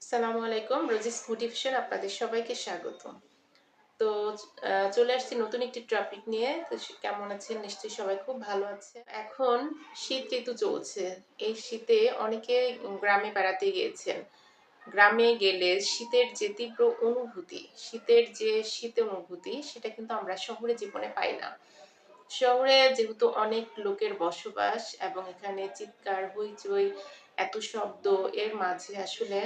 আসসালামু আলাইকুম। Rosie's motivation আপনাদের সবাইকে স্বাগত। তো চলে আসছি নতুন একটি টপিক নিয়ে। তো কেমন আছেন? নিশ্চয়ই সবাই খুব ভালো আছে। এখন শীত ঋতু চলছে। এই শীতে অনেকে গ্রামে বেড়াতে গিয়েছেন। গ্রামে গেলে শীতের যে তীব্র অনুভূতি, শীতের অনুভূতি সেটা কিন্তু আমরা শহরে জীবনে পাই না। শহরে যেহেতু অনেক লোকের বসবাস এবং এখানে চিৎকার, হইচই, এত শব্দ এর মাঝে আসলে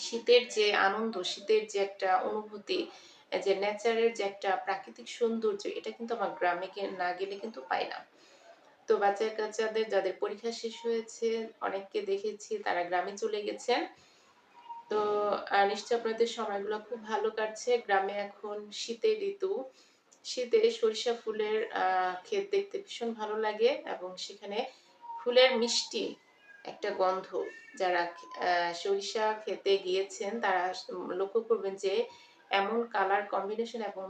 শীতের যে আনন্দ, শীতের যে একটা অনুভূতি, যে নেচারের যে একটা প্রাকৃতিক সৌন্দর্য এটা কিন্তু আমার গ্রামে না গেলে কিন্তু পাই না। তো বাচ্চা-কাচ্চাদের যাদের পরীক্ষা শেষ হয়েছে অনেককে দেখেছি তারা গ্রামে চলে গেছেন। তো নিশ্চয়ই আপনাদের সময়গুলো খুব ভালো কাটছে। গ্রামে এখন শীতের ঋতু। শীতে সরিষা ফুলের ক্ষেত দেখতে ভীষণ ভালো লাগে এবং সেখানে ফুলের মিষ্টি একটা গন্ধ। যারা সরিষা ক্ষেতে গিয়েছেন তারা লক্ষ্য করবেন যে এমন কালার কম্বিনেশন এবং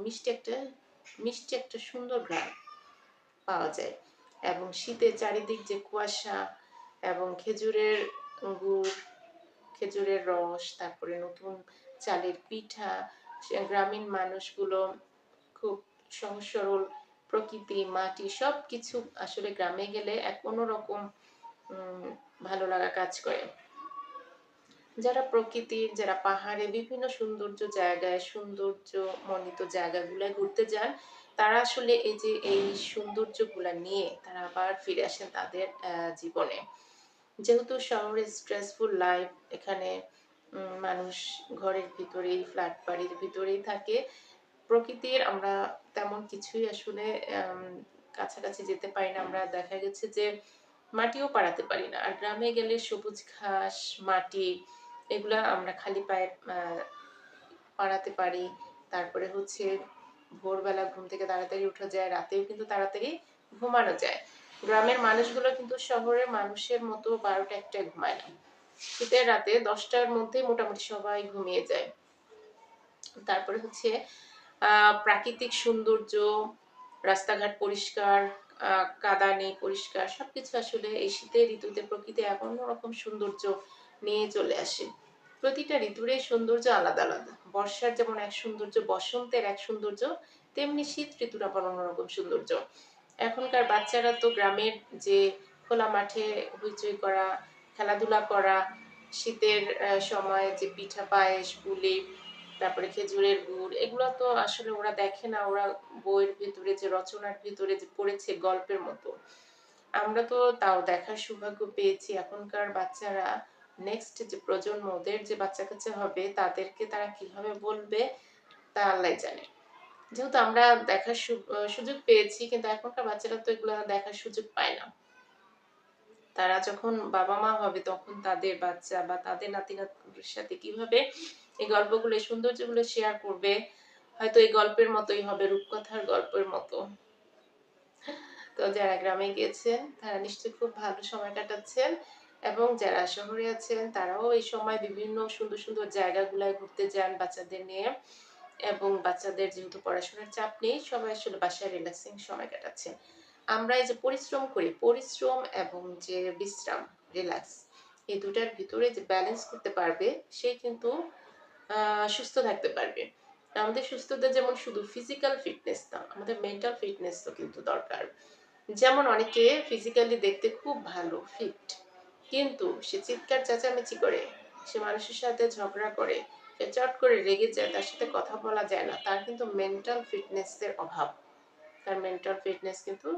মিষ্টি একটা সুন্দর ঘ্রাণ পাওয়া যায়। এবং শীতে চারিদিক যে কুয়াশা এবং গুড়, খেজুরের রস, তারপরে নতুন চালের পিঠা, গ্রামীণ মানুষগুলো খুব সহজ সরল প্রকৃতি, মাটি সবকিছু আসলে গ্রামে গেলে এক অন্যরকম উম ভালো লাগা কাজ করে। যারা পাহাড়ে বিভিন্ন সৌন্দর্যমণ্ডিত জায়গাগুলায় ঘুরতে যান, তারা আসলে এই সৌন্দর্যগুলা নিয়ে তারা আবার ফিরে আসেন তাদের জীবনে। যেহেতু শহরে স্ট্রেসফুল লাইফ, এখানে মানুষ ঘরের ভিতরেই, ফ্ল্যাট বাড়ির ভিতরেই থাকে। প্রকৃতির আমরা তেমন কিছুই আসলে আম কাছাকাছি যেতে পারি না। আমরা দেখা গেছে যে মাটিও পাড়াতে পারি না। আর গ্রামে গেলে সবুজ ঘাস, মাটি এগুলা আমরা খালি পায়ে পাড়াতে পারি। তারপরে হচ্ছে ভোরবেলা ঘুম থেকে তাড়াতাড়ি উঠা যায়, রাতেও কিন্তু তাড়াতাড়ি ঘুমানো যায়। গ্রামের মানুষগুলো কিন্তু শহরের মানুষের মতো ১২টা-১টায় ঘুমায় না। শীতের রাতে ১০টার মধ্যেই মোটামুটি সবাই ঘুমিয়ে যায়। তারপরে হচ্ছে প্রাকৃতিক সৌন্দর্য, রাস্তাঘাট পরিষ্কার, কাদা নেই, পরিষ্কার সবকিছু আসলে এই শীতের ঋতুতে প্রকৃতি এক অন্যরকম সৌন্দর্য নিয়ে চলে আসে। প্রতিটা ঋতুরই সৌন্দর্য আলাদা, আলাদা। বর্ষার যেমন এক সৌন্দর্য, বসন্তের এক সৌন্দর্য, তেমনি শীত ঋতুর আবার অন্যরকম সৌন্দর্য। এখনকার বাচ্চারা তো গ্রামের যে খোলা মাঠে হইচই করা, খেলাধুলা করা, শীতের সময় যে পিঠা পায়েস, পুলি, তারপরে খেজুরের গুড় এগুলো তো আসলে ওরা দেখে না। ওরা বইয়ের ভেতরে যে রচনার ভেতরে যে পড়েছে গল্পের মতো। আমরা তো তাও দেখার সৌভাগ্য পেয়েছি। এখনকার বাচ্চারা নেক্সট যে প্রজন্ম, ওদের যে বাচ্চা-কাচ্চা হবে তাদেরকে তারা কিভাবে বলবে তা আল্লাহই জানে। যেহেতু আমরা দেখার সুযোগ পেয়েছি কিন্তু এখনকার বাচ্চারা তো এগুলা দেখার সুযোগ পায় না। তারা যখন বাবা-মা হবে তখন তাদের বাচ্চা বা তাদের নাতি-নাতনির সাথে কিভাবে এই গল্পগুলো, এই সৌন্দর্যগুলো শেয়ার করবে, হয়তো এই গল্পের মতোই হবে, রূপকথার গল্পের মতো। তো যারা গ্রামে গিয়েছেন তারা নিশ্চয়ই খুব ভালো সময় কাটাচ্ছেন এবং যারা শহরে আছেন তারাও এই সময় বিভিন্ন সুন্দর, সুন্দর জায়গাগুলায় ঘুরতে যান বাচ্চাদের নিয়ে এবং বাচ্চাদের যেহেতু পড়াশোনার চাপ নেই, সবাই আসলে বাসায় রিল্যাক্সিং সময় কাটাচ্ছে। আমরা এই যে পরিশ্রম করি, পরিশ্রম এবং যে বিশ্রাম, রিল্যাক্স এই ২ টার ভিতরে যে ব্যালেন্স করতে পারবে সে কিন্তু সুস্থ থাকতে পারবে। আমাদের সুস্থতা যেমন শুধু ফিজিক্যাল ফিটনেস না, আমাদের মেন্টাল ফিটনেসও কিন্তু দরকার। যেমন অনেকে ফিজিক্যালি দেখতে খুব ভালো, ফিট। কিন্তু সে চিৎকার চেঁচামেচি করে, সে মানুষের সাথে ঝগড়া করে, সে চট করে রেগে যায়, তার সাথে কথা বলা যায় না। তার কিন্তু মেন্টাল ফিটনেস এর অভাব। তার মেন্টাল ফিটনেস কিন্তু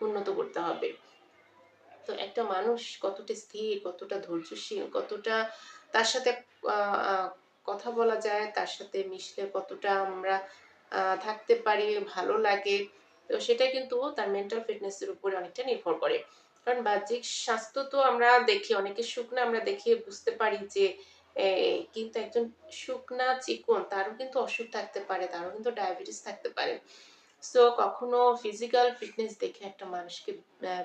উন্নত করতে হবে। তো একটা মানুষ কতটা স্থির, কতটা ধৈর্যশীল, কতটা তার সাথে আ আ কথা বলা যায়, তার সাথে মিশলে কতটা আমরা থাকতে পারি, ভালো লাগে। তো সেটা কিন্তু তার মেন্টাল ফিটনেস এর উপরে অনেকটা নির্ভর করে। কারণ বাহ্যিক স্বাস্থ্য তো আমরা দেখি, অনেকে শুকনা আমরা দেখে বুঝতে পারি যে এ কিন্তু একজন শুকনা চিকন তারও কিন্তু অসুখ থাকতে পারে, তারও কিন্তু ডায়াবেটিস থাকতে পারে। সো কখনো ফিজিক্যাল ফিটনেস দেখে একটা মানুষকে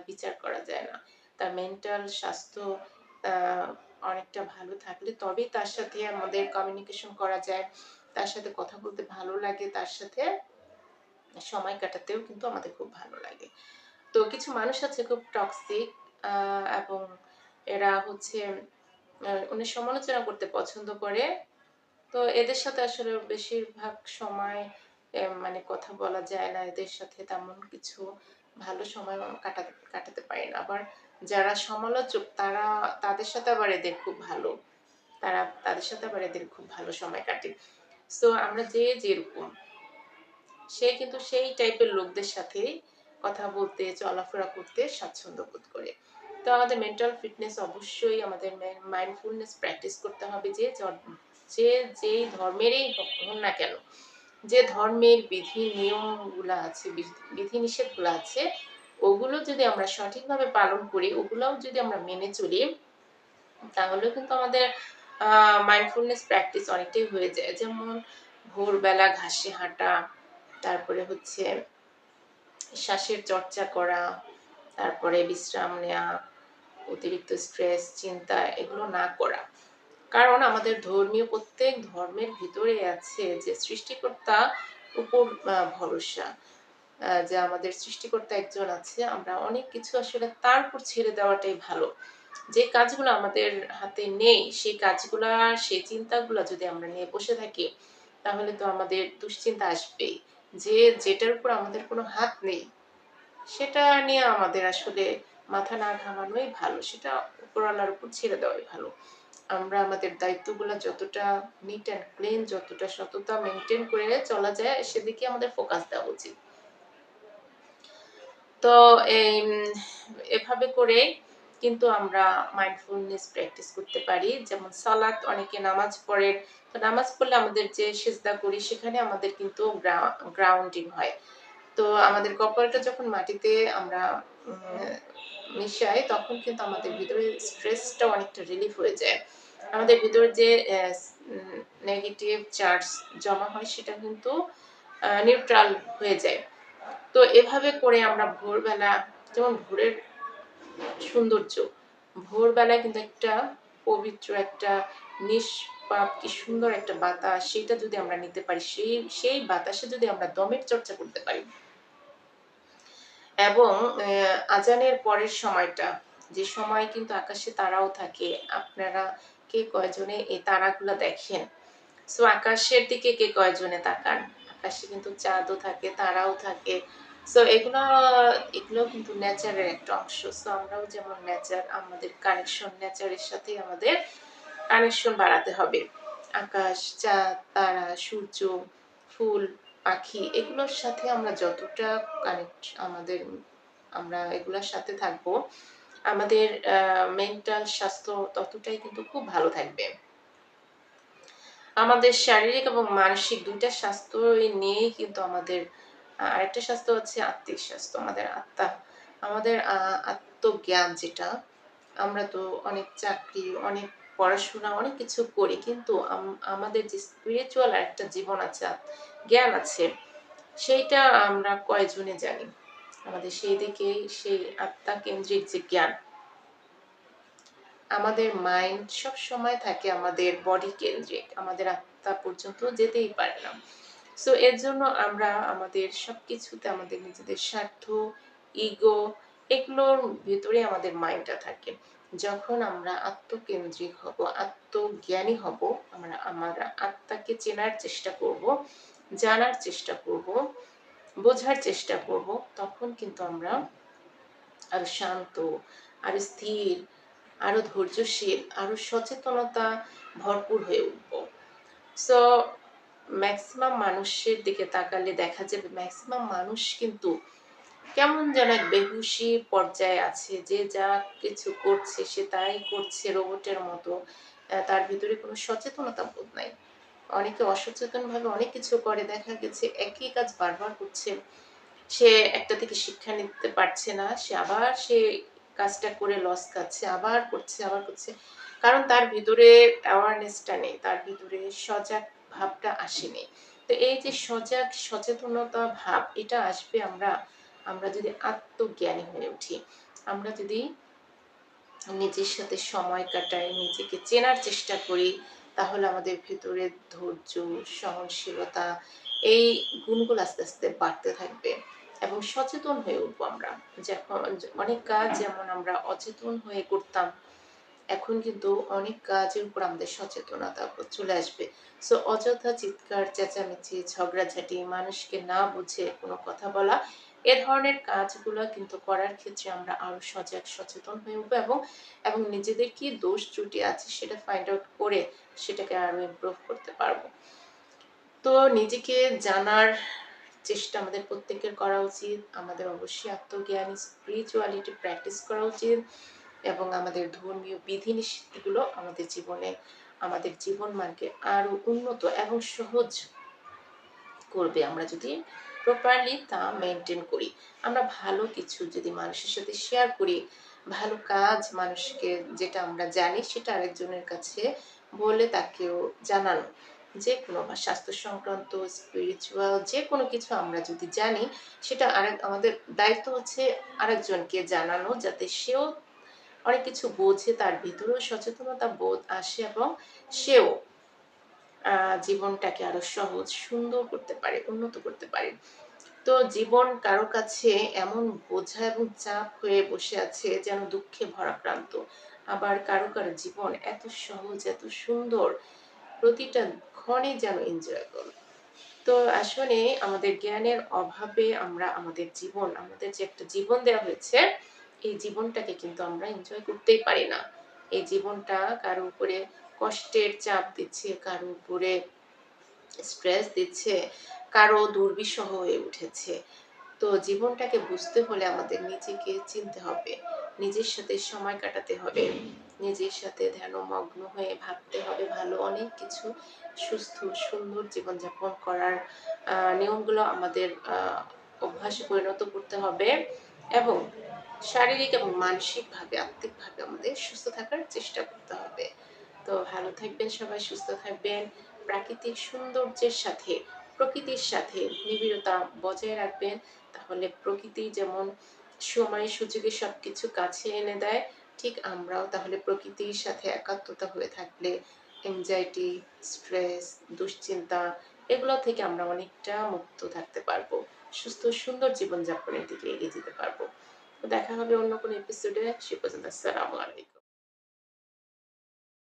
বিচার করা যায় না। তার মেন্টাল স্বাস্থ্য আ অনেকটা ভালো থাকলে তবেই তার সাথে আমাদের কমিউনিকেশন করা যায়। তার সাথে কথা বলতে ভালো লাগে, তার সাথে সময় কাটাতেও কিন্তু আমাদের খুব ভালো লাগে। তো কিছু মানুষ আছে খুব টক্সিক, এবং এরা হচ্ছে উনি সমালোচনা করতে পছন্দ করে। তো এদের সাথে আসলে বেশিরভাগ সময় মানে কথা বলা যায় না। এদের সাথে তেমন কিছু ভালো সময় কাটাতে পারি না। আবার যারা সমালোচক তাদের সাথে আবার এদের খুব ভালো। তাদের সাথে আবার এদের খুব ভালো সময় কাটে। সো আমরা যে যেরকম সে কিন্তু সেই টাইপের লোকদের সাথেই কথা বলতে, চলাফেরা করতে স্বাচ্ছন্দ্য বোধ করে। তো আমাদের মেন্টাল ফিটনেস অবশ্যই আমাদের মাইন্ডফুলনেস প্র্যাকটিস করতে হবে যে যেই ধর্মেরই হন না কেন, যে ধর্মের বিধি নিয়মগুলা আছে, বিধিনিষেধগুলো আছে, ওগুলো যদি আমরা সঠিকভাবে পালন করি, ওগুলোও যদি আমরা মেনে চলি, তাহলেও কিন্তু আমাদের মাইন্ডফুলনেস প্র্যাকটিস অনেকটাই হয়ে যায়। যেমন ভোরবেলা ঘাসে হাঁটা, তারপরে হচ্ছে শ্বাসের চর্চা করা, তারপরে বিশ্রাম নেওয়া, অতিরিক্ত স্ট্রেস, চিন্তা এগুলো না করা। কারণ আমাদের প্রত্যেক ধর্মের ভিতরে আছে যে সৃষ্টিকর্তা উপর ভরসা, যে আমাদের সৃষ্টিকর্তা একজন আছে, আমরা অনেক কিছু আসলে তার উপর ছেড়ে দেওয়াটাই ভালো। যে কাজগুলো আমাদের হাতে নেই, সেই কাজগুলা, সেই চিন্তাগুলা যদি আমরা নিয়ে বসে থাকি, তাহলে তো আমাদের দুশ্চিন্তা আসবেই। যেটার উপর আমাদের কোনো হাত নেই, সেটা নিয়ে আমাদের আসলে মাথা না ঘামানোই ভালো। সেটা উপরওয়ালার উপর ছেড়ে দেওয়াই ভালো। আমরা আমাদের দায়িত্বগুলো যতটা নিট অ্যান্ড ক্লিন, যতটা সততা মেনটেন করে চলা যায়, সেদিকে আমাদের ফোকাস দেওয়া উচিত। তো এভাবে করে কিন্তু আমরা মাইন্ডফুলনেস প্র্যাকটিস করতে পারি। যেমন সালাত, অনেকে নামাজ পড়েন। তো নামাজ পড়লে আমাদের যে সিজদা করি, সেখানে আমাদের কিন্তু গ্রাউন্ডিং হয়। তো আমাদের কপালটা যখন মাটিতে আমরা মিশাই, তখন কিন্তু আমাদের ভিতরে স্ট্রেসটা অনেকটা রিলিফ হয়ে যায়। আমাদের ভিতরে যে নেগেটিভ চার্জ জমা হয়, সেটা কিন্তু নিউট্রাল হয়ে যায়। তো এভাবে করে আমরা ভোরবেলা, যেমন ভোরের সৌন্দর্য, ভোরবেলায় কিন্তু একটা পবিত্র, একটা নিষ্পাপ, কি সুন্দর একটা বাতাস, সেটা যদি আমরা নিতে পারি, সেই বাতাসে যদি আমরা দমের চর্চা করতে পারি, এবং আজানের পরের সময়টা, যে সময় কিন্তু আকাশে তারাও থাকে, আপনারা কে কয়জনে এই তারাগুলো দেখেন? সো আকাশের দিকে কে কয়জনে তাকান? আকাশে কিন্তু চাঁদও থাকে, তারাও থাকে। সো এগুলো কিন্তু নেচারের একটা অংশ। সো আমরাও যেমন নেচার, আমাদের কানেকশন নেচারের সাথে আমাদের কানেকশন বাড়াতে হবে। আকাশ, চাঁদ, তারা, সূর্য, ফুল, পাখি, এগুলোর সাথে আমরা যতটা আমরা এগুলোর সাথে থাকবো, আমাদের মেন্টাল স্বাস্থ্য ততটাই কিন্তু খুব ভালো থাকবে। আমাদের শারীরিক এবং মানসিক দুইটা স্বাস্থ্য নিয়েই কিন্তু আমাদের আরেকটা স্বাস্থ্য হচ্ছে আত্মিক স্বাস্থ্য, আমাদের আত্মা, আমাদের আত্মজ্ঞান যেটা। আমরা তো অনেক চাকরি, অনেক পড়াশোনা, অনেক কিছু করি, কিন্তু আমাদের যে স্পিরিচুয়াল একটা জীবন আছে, জ্ঞান আছে, সেইটা আমরা কয়জনে জানি? আমাদের সেই দিকে, সেই আত্মা কেন্দ্রিক যে জ্ঞান, আমাদের মাইন্ড সব সময় থাকে আমাদের বডি কেন্দ্রিক, আমাদের আত্মা পর্যন্ত যেতেই পারে না। সো এর জন্য আমরা আমাদের সবকিছুতে আমাদের নিজেদের স্বার্থ, ইগো, এগুলোর ভিতরে আমাদের মাইন্ডটা থাকে। যখন আমরা আত্মকেন্দ্রিক হব, আত্মজ্ঞানী হব, আমরা আত্মাকে চেনার চেষ্টা করব, জানার চেষ্টা করব, বোঝার চেষ্টা করব, তখন কিন্তু আমরা আরো শান্ত, আরো স্থির, আরো ধৈর্যশীল, আরো সচেতনতা ভরপুর হয়ে উঠব। সো ম্যাক্সিমাম মানুষের দিকে তাকালে দেখা যাবে ম্যাক্সিমাম মানুষ কিন্তু কেমন যেন এক বেহুশি পর্যায়ে আছে, যে যা কিছু করছে সে তাই করছে রোবটের মতো। তার ভিতরে কোনো সচেতনতা বোধ নাই। অনেকে অসচেতন ভাবে অনেক কিছু করে, দেখা গেছে একই কাজ বারবার করছে, সে একটা থেকে শিক্ষা নিতে পারছে না, সে আবার কাজটা করে লস খাচ্ছে, আবার করছে, কারণ তার ভিতরে অ্যাওয়ারনেসটা নেই, তার ভিতরে সজাগ ভাবটা আসেনি। তো এই যে সচেতনতা ভাব, এটা আসবে আমরা যদি আত্মজ্ঞানী হয়ে উঠি, আমরা যদি নিজের সাথে সময় কাটাই, নিজেকে চেনার চেষ্টা করি, তাহলে আমাদের ভিতরে ধৈর্য, সহনশীলতা, এই গুণগুলো আস্তে আস্তে বাড়তে থাকবে এবং সচেতন হয়ে উঠবো আমরা। যখন অনেক কাজ যেমন আমরা অচেতন হয়ে করতাম, এখন কিন্তু অনেক কাজের উপর আমাদের সচেতনতা চলে আসবে। সো অযথা চিৎকার, চেঁচামেচি, ঝগড়াঝাটি, মানুষকে না বুঝে কোনো কথা বলা, এ ধরনের কাজগুলা কিন্তু করার ক্ষেত্রে আমরা আরো সজাগ সচেতন হয়ে উঠবো এবং নিজেদের কি দোষ ত্রুটি আছে সেটা ফাইন্ড আউট করে সেটাকে আরো ইমপ্রুভ করতে পারবো। তো নিজেকে জানার চেষ্টা আমাদের প্রত্যেকের করা উচিত। আমাদের অবশ্যই আত্মজ্ঞান, স্পিরিচুয়ালিটি প্র্যাকটিস করা উচিত এবং আমাদের ধর্মীয় বিধিনিষেধগুলো আমাদের জীবনে আমাদের জীবন মানকে আরো উন্নত এবং সহজ করবে আমরা যদি প্রপারলি তা মেনটেন করি। আমরা ভালো কিছু যদি মানুষের সাথে শেয়ার করি, ভালো কাজ মানুষকে যেটা আমরা জানি সেটা আরেকজনের কাছে বলে তাকেও জানানো। যে কোনো বা স্বাস্থ্য সংক্রান্ত, স্পিরিচুয়াল যে কোনো কিছু আমরা যদি জানি সেটা আমাদের দায়িত্ব হচ্ছে আরেকজনকে জানানো যাতে সেও অনেক কিছু বোঝে, তার ভিতরেও সচেতনতা বোধ আসে এবং সেও জীবনটাকে আরো সহজ, সুন্দর করতে পারে, উন্নত করতে পারে। তো জীবন কারো কাছে এমন বোঝা এবং চাপ হয়ে বসে আছে যেন দুঃখে ভরাক্রান্ত। আবার কারো জীবন এত সহজ, এত সুন্দর, প্রতিটা ক্ষণই যেন এনজয়েবল। তো আসলে আমাদের জ্ঞানের অভাবে আমরা আমাদের যে একটা জীবন দেওয়া হয়েছে, এই জীবনটাকে কিন্তু আমরা এনজয় করতেই পারি না। এই জীবনটা কারো উপরে কষ্টের চাপ দিচ্ছে, কারো উপরে স্ট্রেস দিচ্ছে, কারো দুর্বিষহ হয়ে উঠেছে। তো জীবনটাকে বুঝতে হলে আমাদের নিজেকে চিনতে হবে, নিজের সাথে সময় কাটাতে হবে, নিজের সাথে ধ্যানমগ্ন হয়ে ভাবতে হবে ভালো অনেক কিছু, সুস্থ সুন্দর জীবনযাপন করার নিয়মগুলো আমাদের অভ্যাসে পরিণত করতে হবে এবং শারীরিক এবং মানসিকভাবে, আত্মিকভাবে আমাদের সুস্থ থাকার চেষ্টা করতে হবে। তো ভালো থাকবেন সবাই, সুস্থ থাকবেন। প্রাকৃতিক সৌন্দর্যের সাথে, প্রকৃতির সাথে নিবিড়তা বজায় রাখবেন। তাহলে প্রকৃতি যেমন সময় সুযোগে সবকিছু কাছে এনে দেয়, ঠিক আমরাও তাহলে প্রকৃতির সাথে একাত্মতা হয়ে থাকলে এনজাইটি, স্ট্রেস, দুশ্চিন্তা এগুলো থেকে আমরা অনেকটা মুক্ত থাকতে পারবো। সুস্থ সুন্দর জীবনযাপনের দিকে এগিয়ে যেতে পারবো। তো দেখা হবে অন্য কোনো এপিসোডে। সে পর্যন্ত আসসালামু আলাইকুম।